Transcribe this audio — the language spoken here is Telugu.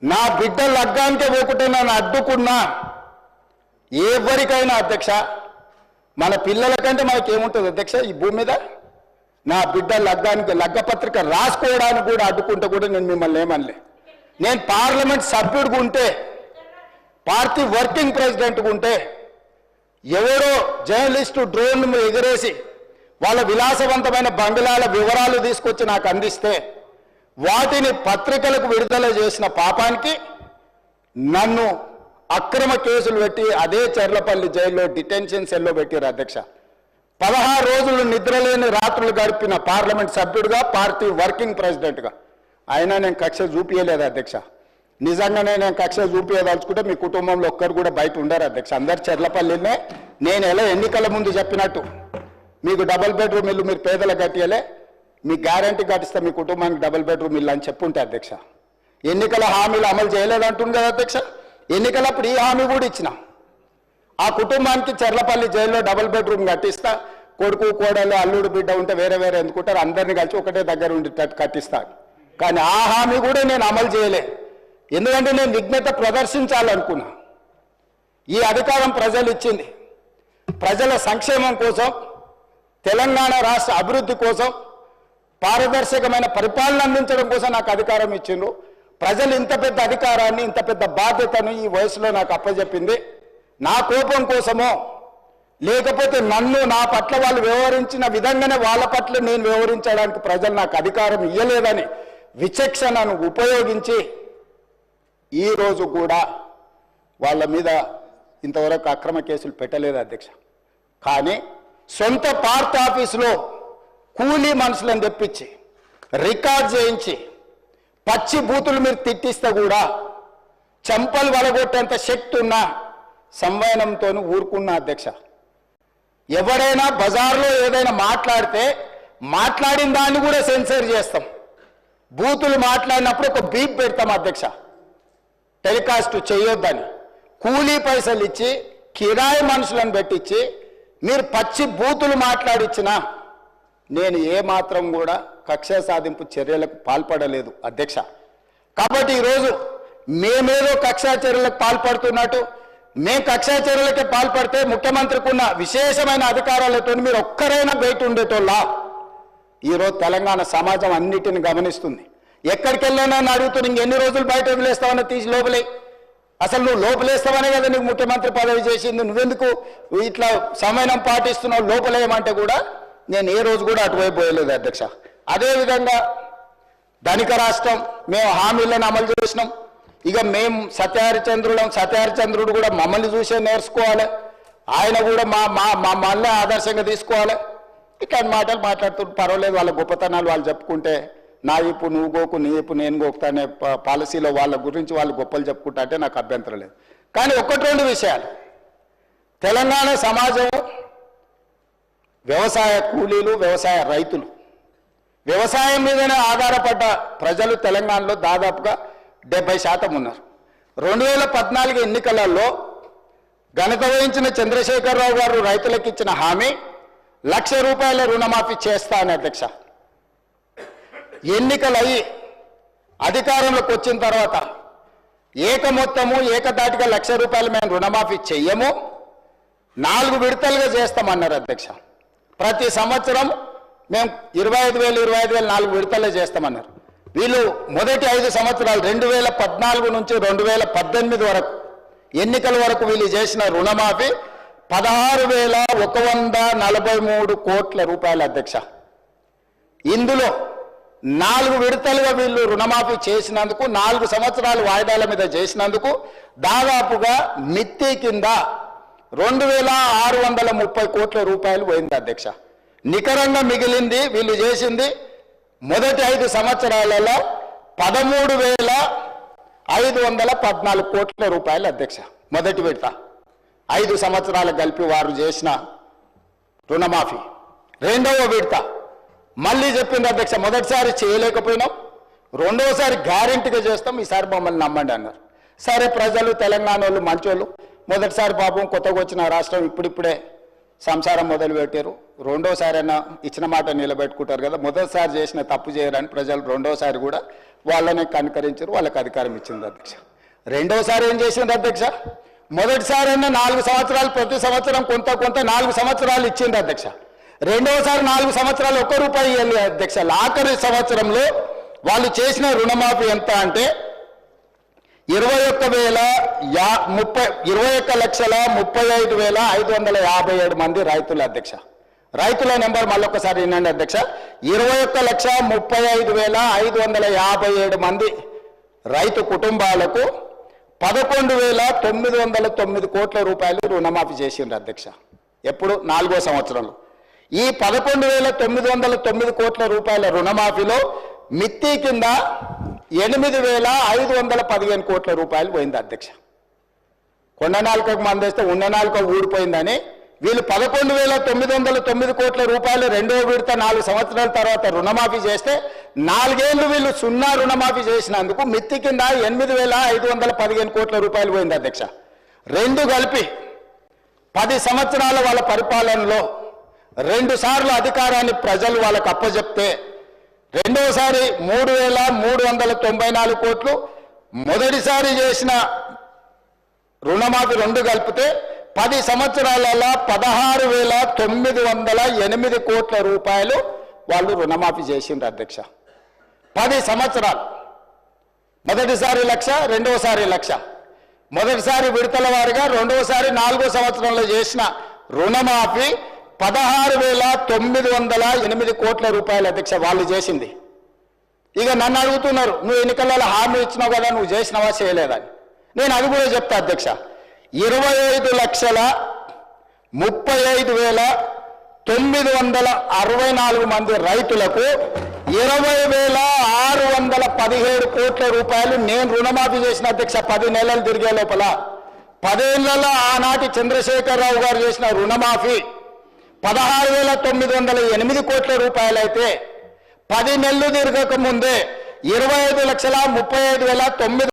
నా బిడ్డ లగ్గానికే పోకుంటే నన్ను అడ్డుకున్నా ఎవరికైనా అధ్యక్ష, మన పిల్లల కంటే మనకేముంటుంది అధ్యక్ష ఈ భూమి మీద? నా బిడ్డ లగ్గానికి లగ్గపత్రిక రాసుకోవడానికి కూడా అడ్డుకుంటే కూడా నేను మిమ్మల్ని ఏమనలే. నేను పార్లమెంట్ సభ్యుడిగా ఉంటే, పార్టీ వర్కింగ్ ప్రెసిడెంట్గా ఉంటే, ఎవరో జర్నలిస్టు డ్రోన్ ఎగరేసి వాళ్ళ విలాసవంతమైన బంగ్లాల వివరాలు తీసుకొచ్చి నాకు అందిస్తే వాటిని పత్రికలకు విడుదల చేసిన పాపానికి నన్ను అక్రమ కేసులు పెట్టి అదే చర్లపల్లి జైల్లో డిటెన్షన్ సెల్లో పెట్టారు అధ్యక్ష. 16 రోజులు నిద్రలేని రాత్రులు గడిపిన పార్లమెంట్ సభ్యుడిగా, పార్టీ వర్కింగ్ ప్రెసిడెంట్గా అయినా నేను కక్ష చూపించలేదు అధ్యక్ష. నిజంగానే నేను కక్ష చూపించదలుచుకుంటే మీ కుటుంబంలో ఒక్కరు కూడా బయట ఉండరు అధ్యక్ష. అందరు చర్లపల్లినే నేను ఎలా ఎన్నికల ముందు చెప్పినట్టు మీకు డబుల్ బెడ్రూమ్ ఇల్లు మీరు పేదలకు కట్టియలే, మీ గ్యారంటీ కట్టిస్తే మీ కుటుంబానికి డబుల్ బెడ్రూమ్ ఇల్లు అని చెప్పుంటే అధ్యక్ష. ఎన్నికల హామీలు అమలు చేయలేదంటుంది కదా అధ్యక్ష. ఎన్నికలప్పుడు ఈ హామీ కూడా ఇచ్చిన, ఆ కుటుంబానికి చర్లపల్లి జైల్లో డబుల్ బెడ్రూమ్ కట్టిస్తా, కొడుకు కోడలు అల్లుడు బిడ్డ ఉంటే వేరే వేరే ఎందుకుంటారు, అందరినీ కలిసి ఒకటే దగ్గర ఉండేటట్టు కట్టిస్తా. కానీ ఆ హామీ కూడా నేను అమలు చేయలే, ఎందుకంటే నేను విఘ్నత ప్రదర్శించాలనుకున్నా. ఈ అధికారం ప్రజలు ఇచ్చింది ప్రజల సంక్షేమం కోసం, తెలంగాణ రాష్ట్ర అభివృద్ధి కోసం, పారదర్శకమైన పరిపాలన అందించడం కోసం నాకు అధికారం ఇచ్చిండ్రు. ప్రజలు ఇంత పెద్ద అధికారాన్ని, ఇంత పెద్ద బాధ్యతను ఈ వయసులో నాకు అప్పచెప్పింది నా కోపం కోసమో, లేకపోతే నన్ను నా పట్ల వాళ్ళు వ్యవహరించిన విధంగానే వాళ్ళ పట్ల నేను వ్యవహరించడానికి ప్రజలు నాకు అధికారం ఇవ్వలేదని విచక్షణను ఉపయోగించి ఈరోజు కూడా వాళ్ళ మీద ఇంతవరకు అక్రమ కేసులు పెట్టలేదు అధ్యక్ష. కానీ సొంత పార్టీ ఆఫీసులో కూలీ మనుషులను తెప్పించి రికార్డ్ చేయించి పచ్చి బూతులు మీరు తిట్టిస్తే కూడా చెంపలు వలగొట్టేంత శక్తి ఉన్న సంవయనంతో ఊరుకున్న అధ్యక్ష. ఎవరైనా బజార్లో ఏదైనా మాట్లాడితే మాట్లాడిన దాన్ని కూడా సెన్సర్ చేస్తాం. బూతులు మాట్లాడినప్పుడు ఒక బీప్ పెడతాం అధ్యక్ష, టెలికాస్ట్ చేయొద్దని. కూలీ పైసలు ఇచ్చి కిరాయి మనుషులను పెట్టించి మీరు పచ్చి బూతులు మాట్లాడిచ్చినా నేను ఏమాత్రం కూడా కక్ష సాధింపు చర్యలకు పాల్పడలేదు అధ్యక్ష. కాబట్టి ఈరోజు మేమేదో కక్షా చర్యలకు పాల్పడుతున్నట్టు, మేము కక్షా చర్యలకే పాల్పడితే ముఖ్యమంత్రికి ఉన్న విశేషమైన అధికారాలతో మీరు ఒక్కరైనా బయట ఉండేటోళ్ళ? ఈరోజు తెలంగాణ సమాజం అన్నిటిని గమనిస్తుంది. ఎక్కడికి వెళ్ళానని అడుగుతుంది, ఇంకెన్ని రోజులు బయట వదిలేస్తావని తీసి లోపలే. అసలు నువ్వు లోపలేస్తావనే కదా నీకు ముఖ్యమంత్రి పదవి చేసింది, నువ్వెందుకు ఇట్లా సమయం పాటిస్తున్నావు లోపలేయమంటే కూడా నేను ఏ రోజు కూడా అటువైపు పోయలేదు అధ్యక్ష. అదేవిధంగా ధనిక రాష్ట్రం, మేము హామీలను అమలు చేసినాం. ఇక మేము సత్యహరిచంద్రుడు కూడా మమ్మల్ని చూసే నేర్చుకోవాలి, ఆయన కూడా మళ్ళీ ఆదర్శంగా తీసుకోవాలి. ఇట్లాంటి మాటలు మాట్లాడుతుంటే పర్వాలేదు, వాళ్ళ గొప్పతనాలు వాళ్ళు చెప్పుకుంటే, నా ఇప్పు నువ్వు గోకు, నీ ఇప్పు నేను గోకుతా అనే పాలసీలో వాళ్ళ గురించి వాళ్ళు గొప్పలు చెప్పుకుంటా అంటే నాకు అభ్యంతరం లేదు. కానీ ఒకటి రెండు విషయాలు, తెలంగాణ సమాజం వ్యవసాయ కూలీలు, వ్యవసాయ రైతులు, వ్యవసాయం మీదనే ఆధారపడ్డ ప్రజలు తెలంగాణలో దాదాపుగా 70% ఉన్నారు. 2014 ఎన్నికలలో ఘనత వహించిన చంద్రశేఖరరావు గారు రైతులకు ఇచ్చిన హామీ ₹1,00,000 రుణమాఫీ చేస్తా అని అధ్యక్ష. ఎన్నికలయ్యి అధికారంలోకి వచ్చిన తర్వాత ఏకదాటిగా ₹1,00,000 మేము రుణమాఫీ చెయ్యము, 4 విడతలుగా చేస్తామన్నారు అధ్యక్ష. ప్రతి సంవత్సరం మేము 25,000 4 విడతలే చేస్తామన్నారు. వీళ్ళు మొదటి 5 సంవత్సరాలు 2014 నుంచి 2018 వరకు ఎన్నికల వరకు వీళ్ళు చేసిన రుణమాఫీ ₹16,143 కోట్ల అధ్యక్ష. ఇందులో 4 విడతలుగా వీళ్ళు రుణమాఫీ చేసినందుకు, 4 సంవత్సరాలు వాయిదాల మీద చేసినందుకు దాదాపుగా మిత్తి కింద ₹2,630 కోట్ల పోయింది అధ్యక్ష. నికరంగా మిగిలింది వీళ్ళు చేసింది మొదటి 5 సంవత్సరాలలో ₹13,514 కోట్ల అధ్యక్ష. మొదటి విడత 5 సంవత్సరాలు కలిపి వారు చేసిన రుణమాఫీ. రెండవ విడత మళ్ళీ చెప్పింది అధ్యక్ష, మొదటిసారి చేయలేకపోయినాం, రెండవసారి గ్యారెంటీగా చేస్తాం, ఈసారి మమ్మల్ని నమ్మండి అన్నారు. సరే, ప్రజలు తెలంగాణ వాళ్ళు మంచోళ్ళు, మొదటిసారి పాపం కొత్తగా వచ్చిన రాష్ట్రం ఇప్పుడిప్పుడే సంసారం మొదలు పెట్టారు, రెండోసారైనా ఇచ్చిన మాట నిలబెట్టుకుంటారు కదా, మొదటిసారి చేసిన తప్పు చేయరని ప్రజలు రెండోసారి కూడా వాళ్ళని కనుకరించారు, వాళ్ళకి అధికారం ఇచ్చింది అధ్యక్ష. రెండోసారి ఏం చేసింది అధ్యక్ష? మొదటిసారి 4 సంవత్సరాలు, ప్రతి సంవత్సరం కొంత 4 సంవత్సరాలు ఇచ్చింది అధ్యక్ష. రెండోసారి 4 సంవత్సరాలు ₹1 ఇవ్వాలి అధ్యక్ష. ఆఖరి సంవత్సరంలో వాళ్ళు చేసిన రుణమాఫీ ఎంత అంటే 21,35,557 మంది రైతులు అధ్యక్ష. రైతుల నెంబర్ మళ్ళొకసారి వినండి అధ్యక్ష. 21,35,557 మంది రైతు కుటుంబాలకు 11,909 కోట్ల రూపాయలు రుణమాఫీ చేసిండ్రు అధ్యక్ష. ఎప్పుడు? 4వ సంవత్సరంలో. ఈ 11,909 కోట్ల రూపాయల రుణమాఫీలో మిత్తి కింద 8,515 కోట్ల రూపాయలు పోయింది అధ్యక్ష. కొండ నాలుకకు మందేస్తే ఉన్న నాలుక ఊడిపోయిందని వీళ్ళు 11,909 కోట్ల రూపాయలు రెండో విడత 4 సంవత్సరాల తర్వాత రుణమాఫీ చేస్తే 4 ఏళ్ళు వీళ్ళు 0 రుణమాఫీ చేసినందుకు మిత్తి కింద 8,515 కోట్ల రూపాయలు పోయింది అధ్యక్ష. రెండు కలిపి 10 సంవత్సరాల వాళ్ళ పరిపాలనలో 2 సార్లు అధికారాన్ని ప్రజలు వాళ్ళకు అప్పచెప్తే రెండోసారి 3,394 కోట్లు, మొదటిసారి చేసిన రుణమాఫీ 2 కలిపితే 10 సంవత్సరాలలో 16,908 కోట్ల రూపాయలు వాళ్ళు రుణమాఫీ చేసిండ్రు అధ్యక్ష. 10 సంవత్సరాలు. మొదటిసారి 1,00,000, రెండోసారి 1,00,000. మొదటిసారి విడతల వారిగా, రెండోసారి 4వ సంవత్సరంలో చేసిన రుణమాఫీ 16,908 కోట్ల రూపాయలు అధ్యక్ష వాళ్ళు చేసింది. ఇక నన్ను అడుగుతున్నారు, నువ్వు ఎన్నికలలో హామీ ఇచ్చినావు కదా, నువ్వు చేసినావా చేయలేదని. నేను అది కూడా చెప్తా అధ్యక్ష. 25,35,964 మంది రైతులకు 20,617 కోట్ల రూపాయలు నేను రుణమాఫీ చేసిన అధ్యక్ష. 10 నెలలు తిరిగే లోపల 10 ఏళ్లలో ఆనాటి చంద్రశేఖరరావు గారు చేసిన రుణమాఫీ 16,908 కోట్ల రూపాయలు అయితే 10 నెలలు తిరగక ముందే 25,35,900